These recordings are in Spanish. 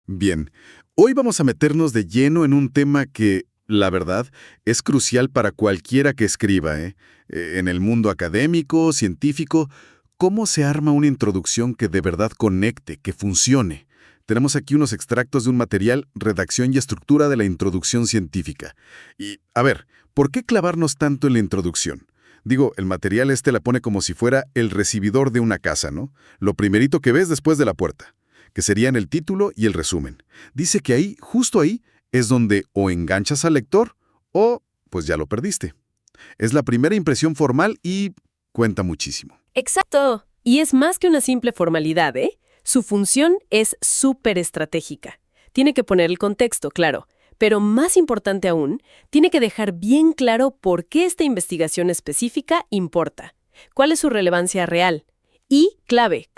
Bien, hoy vamos a meternos de lleno en un tema que, la verdad, es crucial para cualquiera que escriba, ¿eh? En el mundo académico, científico, ¿cómo se arma una introducción que de verdad conecte, que funcione? Tenemos aquí unos extractos de un material, redacción y estructura de la introducción científica. Y, a ver, ¿por qué clavarnos tanto en la introducción? Digo, el material la pone como si fuera el recibidor de una casa, ¿no? Lo primerito que ves después de la puerta, que serían el título y el resumen. Dice que ahí, justo ahí, es donde o enganchas al lector o, pues ya lo perdiste. Es la primera impresión formal y cuenta muchísimo. Exacto. Y es más que una simple formalidad, ¿eh? Su función es súper estratégica. Tiene que poner el contexto, claro, pero más importante aún, tiene que dejar bien claro por qué esta investigación específica importa, cuál es su relevancia real y, clave,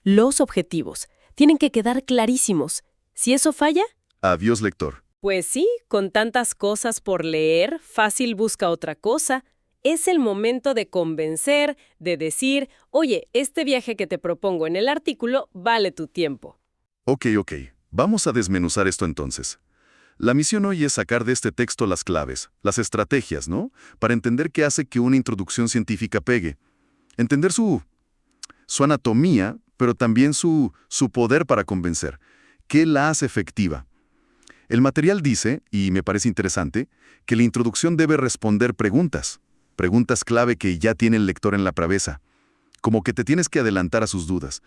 los objetivos. Tienen que quedar clarísimos. Si eso falla, Adiós, lector. pues sí, con tantas cosas por leer, fácil busca otra cosa. Es el momento de convencer, de decir, oye, este viaje que te propongo en el artículo vale tu tiempo. Ok. Vamos a desmenuzar esto entonces. La misión hoy es sacar de este texto las claves, las estrategias, ¿no? Para entender qué hace que una introducción científica pegue. Entender su anatomía, pero también su poder para convencer. ¿Qué la hace efectiva? El material dice, y me parece interesante, que la introducción debe responder preguntas clave que ya tiene el lector en la cabeza, como que te tienes que adelantar a sus dudas.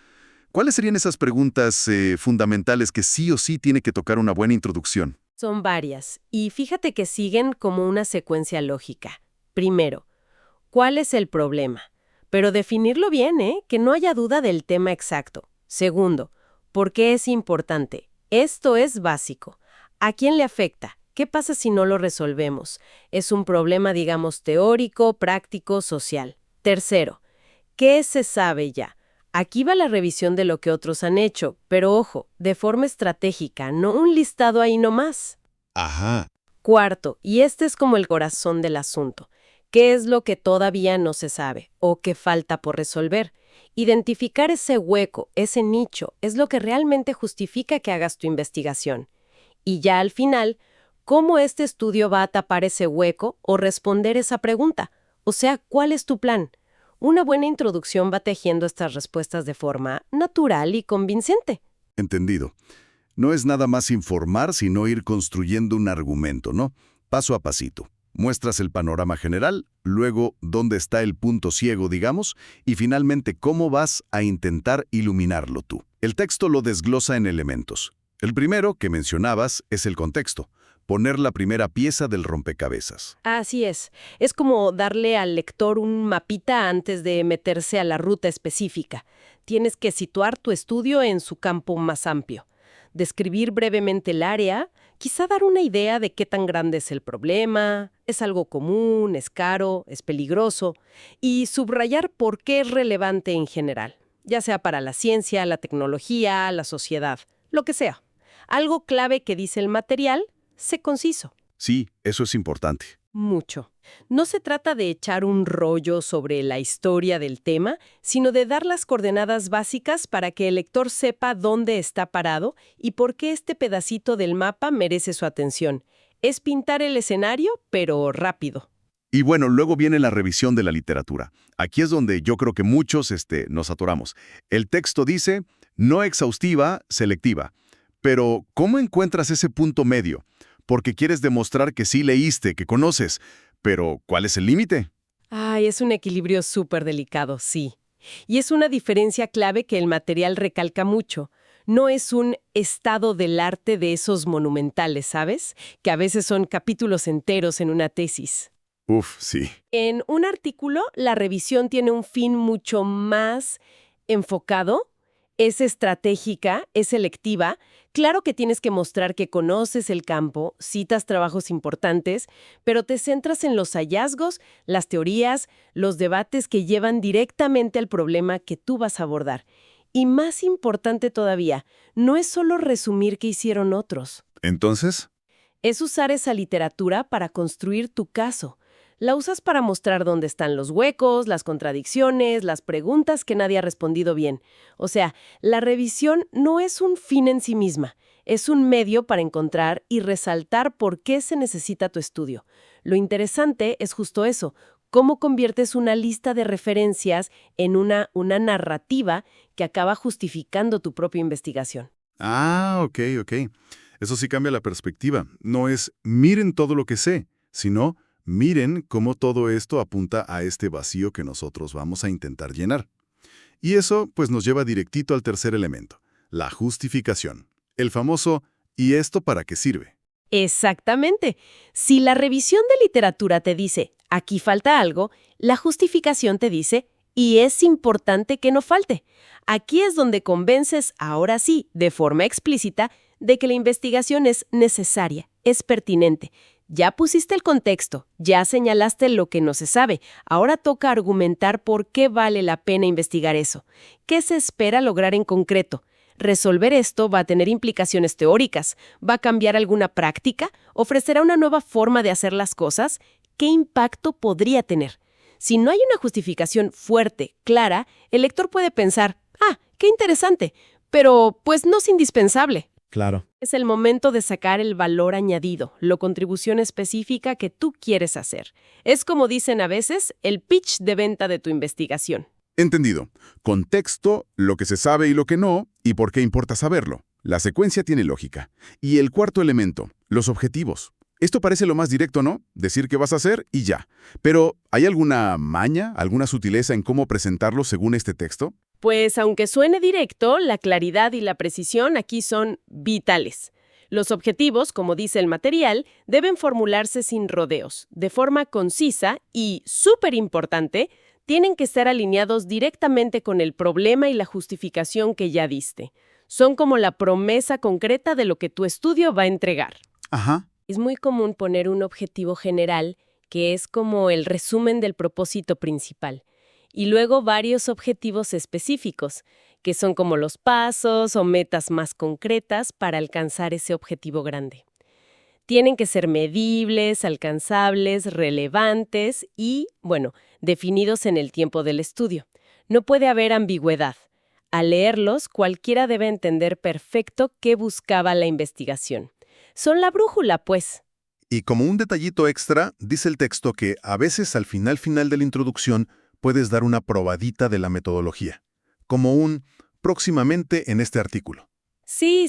¿Cuáles serían esas preguntas fundamentales que sí o sí tiene que tocar una buena introducción? Son varias, y fíjate que siguen como una secuencia lógica. Primero, ¿cuál es el problema? Pero definirlo bien, ¿eh? Que no haya duda del tema exacto. Segundo, ¿por qué es importante? Esto es básico. ¿A quién le afecta? ¿Qué pasa si no lo resolvemos? Es un problema, digamos, teórico, práctico, social. Tercero, ¿qué se sabe ya? Aquí va la revisión de lo que otros han hecho, pero ojo, de forma estratégica, no un listado ahí nomás. Ajá. Cuarto, y este es como el corazón del asunto. ¿Qué es lo que todavía no se sabe o que falta por resolver? Identificar ese hueco, ese nicho, es lo que realmente justifica que hagas tu investigación. Y ya al final, ¿cómo este estudio va a tapar ese hueco o responder esa pregunta? O sea, ¿cuál es tu plan? Una buena introducción va tejiendo estas respuestas de forma natural y convincente. Entendido. No es nada más informar, sino ir construyendo un argumento, ¿no? Paso a pasito. Muestras el panorama general, luego dónde está el punto ciego, digamos, y finalmente cómo vas a intentar iluminarlo tú. El texto lo desglosa en elementos. El primero, que mencionabas, es el contexto. Poner la primera pieza del rompecabezas. Así es. Es como darle al lector un mapita antes de meterse a la ruta específica. Tienes que situar tu estudio en su campo más amplio. Describir brevemente el área, quizá dar una idea de qué tan grande es el problema, es algo común, es caro, es peligroso, y subrayar por qué es relevante en general, ya sea para la ciencia, la tecnología, la sociedad, lo que sea. Algo clave que dice el material, sé conciso. Sí, eso es importante. Mucho. No se trata de echar un rollo sobre la historia del tema, sino de dar las coordenadas básicas para que el lector sepa dónde está parado y por qué este pedacito del mapa merece su atención. Es pintar el escenario, pero rápido. Y bueno, luego viene la revisión de la literatura. Aquí es donde yo creo que muchos nos atoramos. El texto dice, no exhaustiva, selectiva. Pero, ¿cómo encuentras ese punto medio? Porque quieres demostrar que sí leíste, que conoces. Pero, ¿cuál es el límite? Ay, es un equilibrio súper delicado, sí. Y es una diferencia clave que el material recalca mucho. No es un estado del arte de esos monumentales, ¿sabes? Que a veces son capítulos enteros en una tesis. Uf, sí. En un artículo, la revisión tiene un fin mucho más enfocado, es estratégica, es selectiva. Claro que tienes que mostrar que conoces el campo, citas trabajos importantes, pero te centras en los hallazgos, las teorías, los debates que llevan directamente al problema que tú vas a abordar. Y más importante todavía, no es solo resumir qué hicieron otros. Entonces, Es usar esa literatura para construir tu caso. La usas para mostrar dónde están los huecos, las contradicciones, las preguntas que nadie ha respondido bien. O sea, la revisión no es un fin en sí misma, es un medio para encontrar y resaltar por qué se necesita tu estudio. Lo interesante es justo eso, cómo conviertes una lista de referencias en una narrativa que acaba justificando tu propia investigación. Ah, ok. Eso sí cambia la perspectiva. No es miren todo lo que sé, sino miren cómo todo esto apunta a este vacío que nosotros vamos a intentar llenar. Y eso pues nos lleva directito al tercer elemento, la justificación. El famoso ¿y esto para qué sirve? Exactamente. Si la revisión de literatura te dice, aquí falta algo, la justificación te dice, y es importante que no falte. Aquí es donde convences, ahora sí, de forma explícita, de que la investigación es necesaria, es pertinente. Ya pusiste el contexto, ya señalaste lo que no se sabe. Ahora toca argumentar por qué vale la pena investigar eso. ¿Qué se espera lograr en concreto? Resolver esto va a tener implicaciones teóricas, va a cambiar alguna práctica, ofrecerá una nueva forma de hacer las cosas. ¿Qué impacto podría tener? Si no hay una justificación fuerte, clara, el lector puede pensar, qué interesante, pero pues no es indispensable. Claro. Es el momento de sacar el valor añadido, la contribución específica que tú quieres hacer. Es como dicen a veces, el pitch de venta de tu investigación. Entendido. Contexto, lo que se sabe y lo que no, y por qué importa saberlo. La secuencia tiene lógica. Y el cuarto elemento, los objetivos. Esto parece lo más directo, ¿no? Decir qué vas a hacer y ya. Pero, ¿hay alguna maña, alguna sutileza en cómo presentarlo según este texto? Pues aunque suene directo, la claridad y la precisión aquí son vitales. Los objetivos, como dice el material, deben formularse sin rodeos, de forma concisa y, súper importante, tienen que estar alineados directamente con el problema y la justificación que ya diste. Son como la promesa concreta de lo que tu estudio va a entregar. Ajá. Es muy común poner un objetivo general, que es como el resumen del propósito principal, y luego varios objetivos específicos, que son como los pasos o metas más concretas para alcanzar ese objetivo grande. Tienen que ser medibles, alcanzables, relevantes y, definidos en el tiempo del estudio. No puede haber ambigüedad. Al leerlos, cualquiera debe entender perfecto qué buscaba la investigación. Son la brújula, pues. Y como un detallito extra, dice el texto que a veces al final de la introducción puedes dar una probadita de la metodología, como un próximamente en este artículo. Sí,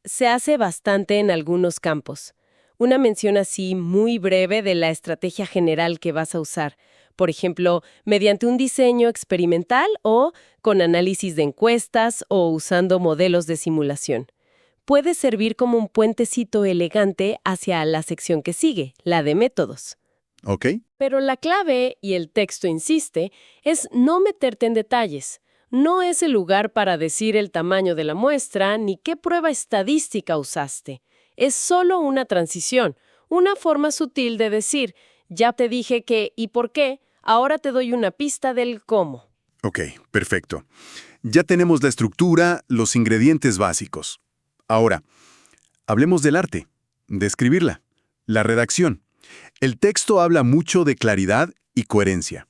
se hace bastante en algunos campos. Una mención así muy breve de la estrategia general que vas a usar. Por ejemplo, mediante un diseño experimental o con análisis de encuestas o usando modelos de simulación. Puede servir como un puentecito elegante hacia la sección que sigue, la de métodos. ¿Ok? Pero la clave, y el texto insiste, es no meterte en detalles. No es el lugar para decir el tamaño de la muestra ni qué prueba estadística usaste. Es solo una transición, una forma sutil de decir, ya te dije qué y por qué, ahora te doy una pista del cómo. Ok, perfecto. Ya tenemos la estructura, los ingredientes básicos. Ahora, hablemos del arte, de escribirla, la redacción. El texto habla mucho de claridad y coherencia.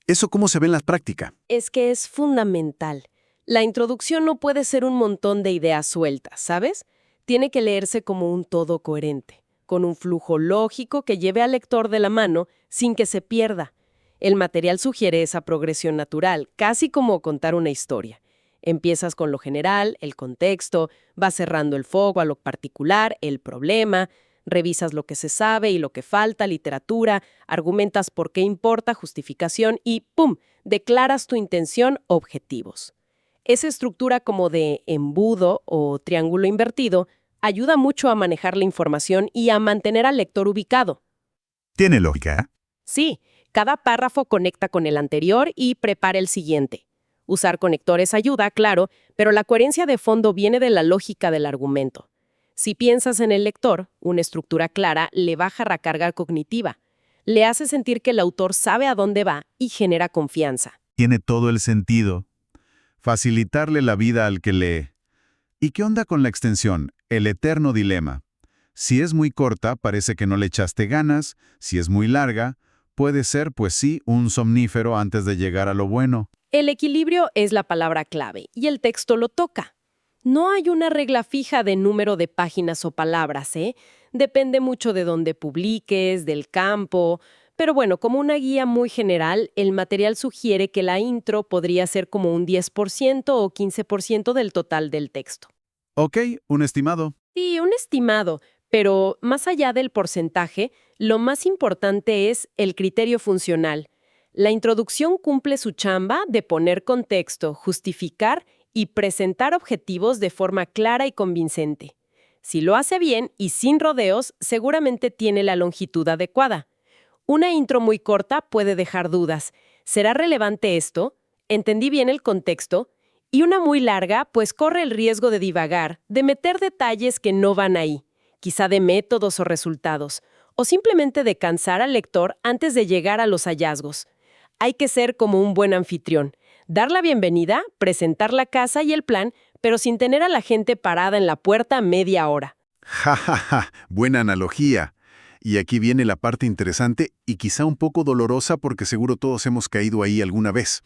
¿Eso cómo se ve en la práctica? Es que es fundamental. La introducción no puede ser un montón de ideas sueltas, ¿sabes? Tiene que leerse como un todo coherente, con un flujo lógico que lleve al lector de la mano sin que se pierda. El material sugiere esa progresión natural, casi como contar una historia. Empiezas con lo general, el contexto, vas cerrando el foco a lo particular, el problema, revisas lo que se sabe y lo que falta, literatura, argumentas por qué importa, justificación y ¡pum!, declaras tu intención, objetivos. Esa estructura como de embudo o triángulo invertido ayuda mucho a manejar la información y a mantener al lector ubicado. ¿Tiene lógica? Sí, cada párrafo conecta con el anterior y prepara el siguiente. Usar conectores ayuda, claro, pero la coherencia de fondo viene de la lógica del argumento. Si piensas en el lector, una estructura clara le baja la carga cognitiva. Le hace sentir que el autor sabe a dónde va y genera confianza. Tiene todo el sentido. Facilitarle la vida al que lee. ¿Y qué onda con la extensión? El eterno dilema. Si es muy corta, parece que no le echaste ganas. Si es muy larga, puede ser, pues sí, un somnífero antes de llegar a lo bueno. El equilibrio es la palabra clave y el texto lo toca. No hay una regla fija de número de páginas o palabras, ¿eh? Depende mucho de dónde publiques, del campo. Pero bueno, como una guía muy general, el material sugiere que la intro podría ser como un 10% o 15% del total del texto. Ok, un estimado. Sí, un estimado, pero más allá del porcentaje, lo más importante es el criterio funcional. La introducción cumple su chamba de poner contexto, justificar y presentar objetivos de forma clara y convincente. Si lo hace bien y sin rodeos, seguramente tiene la longitud adecuada. Una intro muy corta puede dejar dudas. ¿Será relevante esto? ¿Entendí bien el contexto? Y una muy larga, pues corre el riesgo de divagar, de meter detalles que no van ahí, quizá de métodos o resultados, o simplemente de cansar al lector antes de llegar a los hallazgos. Hay que ser como un buen anfitrión, dar la bienvenida, presentar la casa y el plan, pero sin tener a la gente parada en la puerta media hora. Ja, ja, ja, buena analogía. Y aquí viene la parte interesante y quizá un poco dolorosa porque seguro todos hemos caído ahí alguna vez.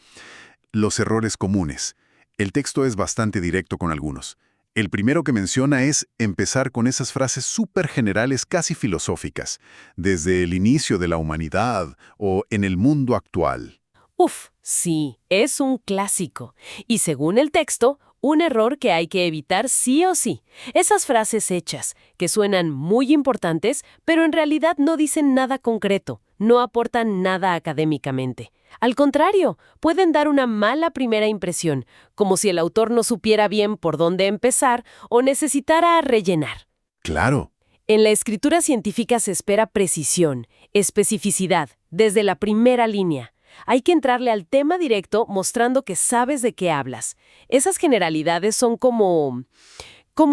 Los errores comunes. El texto es bastante directo con algunos. El primero que menciona es empezar con esas frases súper generales, casi filosóficas, desde el inicio de la humanidad o en el mundo actual. Uf, sí, es un clásico. Y según el texto, un error que hay que evitar sí o sí. Esas frases hechas, que suenan muy importantes, pero en realidad no dicen nada concreto, no aportan nada académicamente. Al contrario, pueden dar una mala primera impresión, como si el autor no supiera bien por dónde empezar o necesitara rellenar. Claro. En la escritura científica se espera precisión, especificidad, desde la primera línea. Hay que entrarle al tema directo mostrando que sabes de qué hablas. Esas generalidades son como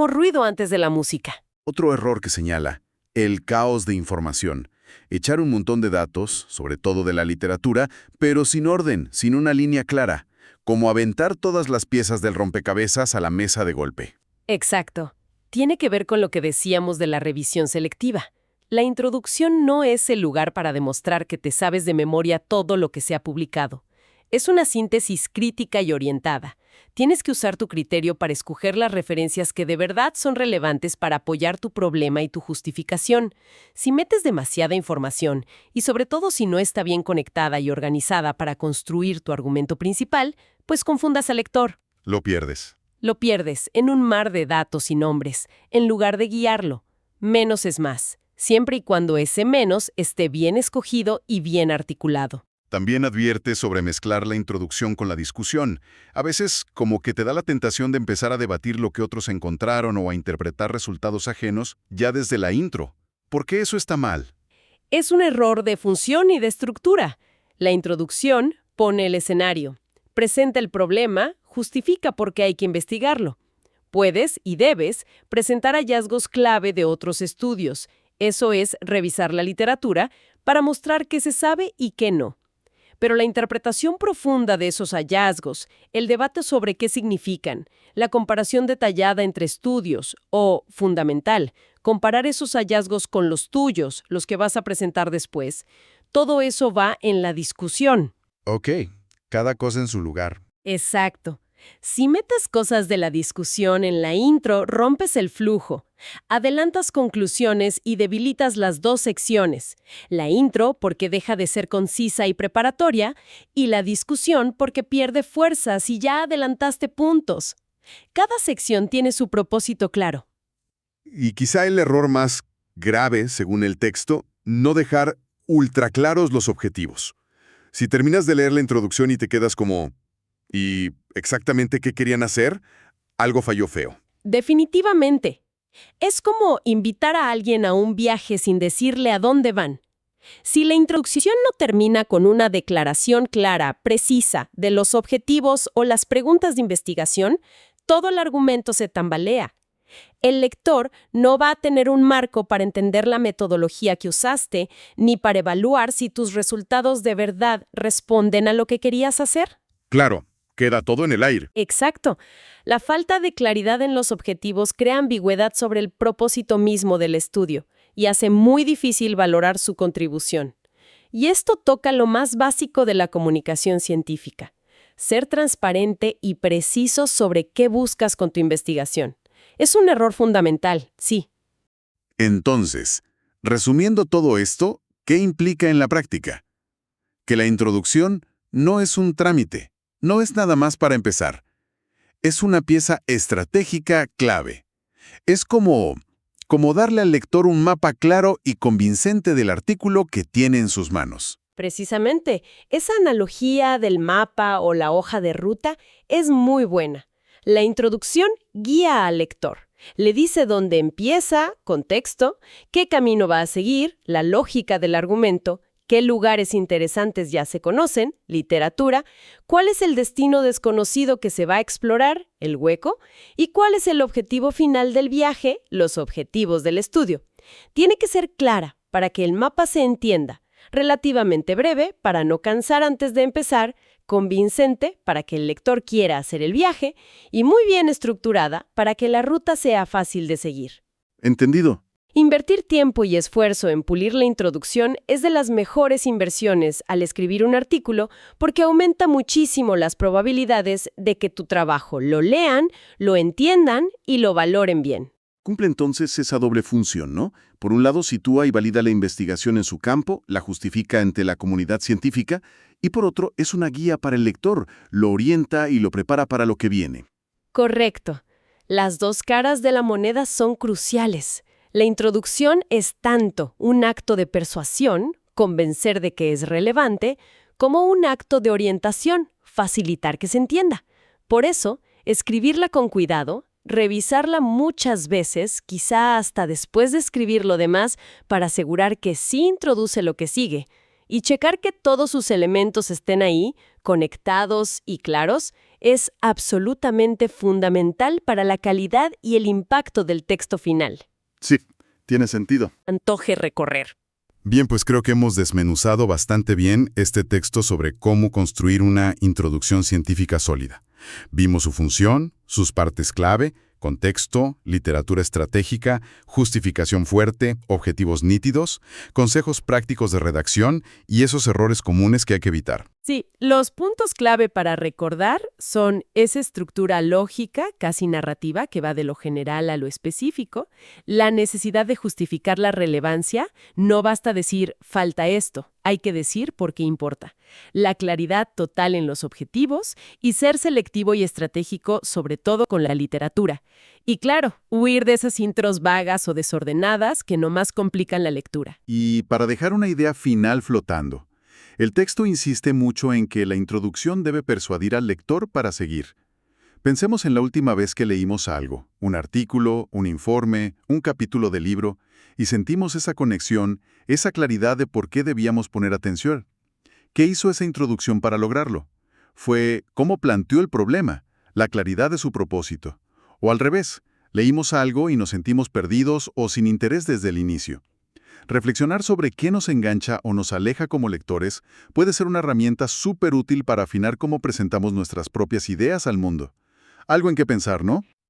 ruido antes de la música. Otro error que señala, el caos de información. Echar un montón de datos, sobre todo de la literatura, pero sin orden, sin una línea clara. Como aventar todas las piezas del rompecabezas a la mesa de golpe. Exacto. Tiene que ver con lo que decíamos de la revisión selectiva. La introducción no es el lugar para demostrar que te sabes de memoria todo lo que se ha publicado. Es una síntesis crítica y orientada. Tienes que usar tu criterio para escoger las referencias que de verdad son relevantes para apoyar tu problema y tu justificación. Si metes demasiada información, y sobre todo si no está bien conectada y organizada para construir tu argumento principal, pues confundas al lector. Lo pierdes. Lo pierdes en un mar de datos y nombres, en lugar de guiarlo. Menos es más, siempre y cuando ese menos esté bien escogido y bien articulado. También advierte sobre mezclar la introducción con la discusión. A veces, como que te da la tentación de empezar a debatir lo que otros encontraron o a interpretar resultados ajenos ya desde la intro. ¿Por qué eso está mal? Es un error de función y de estructura. La introducción pone el escenario, presenta el problema, justifica por qué hay que investigarlo. Puedes y debes presentar hallazgos clave de otros estudios. Eso es revisar la literatura para mostrar qué se sabe y qué no. Pero la interpretación profunda de esos hallazgos, el debate sobre qué significan, la comparación detallada entre estudios o, fundamental, comparar esos hallazgos con los tuyos, los que vas a presentar después, todo eso va en la discusión. Ok, cada cosa en su lugar. Exacto. Si metes cosas de la discusión en la intro, rompes el flujo. Adelantas conclusiones y debilitas las dos secciones. La intro porque deja de ser concisa y preparatoria, y la discusión porque pierde fuerza si ya adelantaste puntos. Cada sección tiene su propósito claro. Y quizá el error más grave, según el texto, no dejar ultra claros los objetivos. Si terminas de leer la introducción y te quedas como ¿y exactamente qué querían hacer? Algo falló feo. Definitivamente. Es como invitar a alguien a un viaje sin decirle a dónde van. Si la introducción no termina con una declaración clara, precisa, de los objetivos o las preguntas de investigación, todo el argumento se tambalea. El lector no va a tener un marco para entender la metodología que usaste, ni para evaluar si tus resultados de verdad responden a lo que querías hacer. Claro, queda todo en el aire. Exacto. La falta de claridad en los objetivos crea ambigüedad sobre el propósito mismo del estudio y hace muy difícil valorar su contribución. Y esto toca lo más básico de la comunicación científica: ser transparente y preciso sobre qué buscas con tu investigación. Es un error fundamental, sí. Entonces, resumiendo todo esto, ¿qué implica en la práctica? Que la introducción no es un trámite, no es nada más para empezar. Es una pieza estratégica clave. Es como darle al lector un mapa claro y convincente del artículo que tiene en sus manos. Precisamente, esa analogía del mapa o la hoja de ruta es muy buena. La introducción guía al lector. Le dice dónde empieza, contexto, qué camino va a seguir, la lógica del argumento, qué lugares interesantes ya se conocen, literatura, cuál es el destino desconocido que se va a explorar, el hueco, y cuál es el objetivo final del viaje, los objetivos del estudio. Tiene que ser clara para que el mapa se entienda, relativamente breve para no cansar antes de empezar, convincente para que el lector quiera hacer el viaje y muy bien estructurada para que la ruta sea fácil de seguir. ¿Entendido? Invertir tiempo y esfuerzo en pulir la introducción es de las mejores inversiones al escribir un artículo porque aumenta muchísimo las probabilidades de que tu trabajo lo lean, lo entiendan y lo valoren bien. Cumple entonces esa doble función, ¿no? Por un lado, sitúa y valida la investigación en su campo, la justifica ante la comunidad científica, y por otro, es una guía para el lector, lo orienta y lo prepara para lo que viene. Correcto. Las dos caras de la moneda son cruciales. La introducción es tanto un acto de persuasión, convencer de que es relevante, como un acto de orientación, facilitar que se entienda. Por eso, escribirla con cuidado, revisarla muchas veces, quizá hasta después de escribir lo demás, para asegurar que sí introduce lo que sigue, y checar que todos sus elementos estén ahí, conectados y claros, es absolutamente fundamental para la calidad y el impacto del texto final. Sí, tiene sentido. Antoje recorrer. Bien, pues creo que hemos desmenuzado bastante bien este texto sobre cómo construir una introducción científica sólida. Vimos su función, sus partes clave, contexto, literatura estratégica, justificación fuerte, objetivos nítidos, consejos prácticos de redacción y esos errores comunes que hay que evitar. Sí, los puntos clave para recordar son esa estructura lógica, casi narrativa, que va de lo general a lo específico, la necesidad de justificar la relevancia, no basta decir falta esto, hay que decir por qué importa, la claridad total en los objetivos y ser selectivo y estratégico, sobre todo con la literatura. Y claro, huir de esas intros vagas o desordenadas que nomás complican la lectura. Y para dejar una idea final flotando, el texto insiste mucho en que la introducción debe persuadir al lector para seguir. Pensemos en la última vez que leímos algo, un artículo, un informe, un capítulo de libro, y sentimos esa conexión, esa claridad de por qué debíamos poner atención. ¿Qué hizo esa introducción para lograrlo? Fue cómo planteó el problema, la claridad de su propósito. O al revés, leímos algo y nos sentimos perdidos o sin interés desde el inicio. Reflexionar sobre qué nos engancha o nos aleja como lectores puede ser una herramienta súper útil para afinar cómo presentamos nuestras propias ideas al mundo. Algo en qué pensar, ¿no?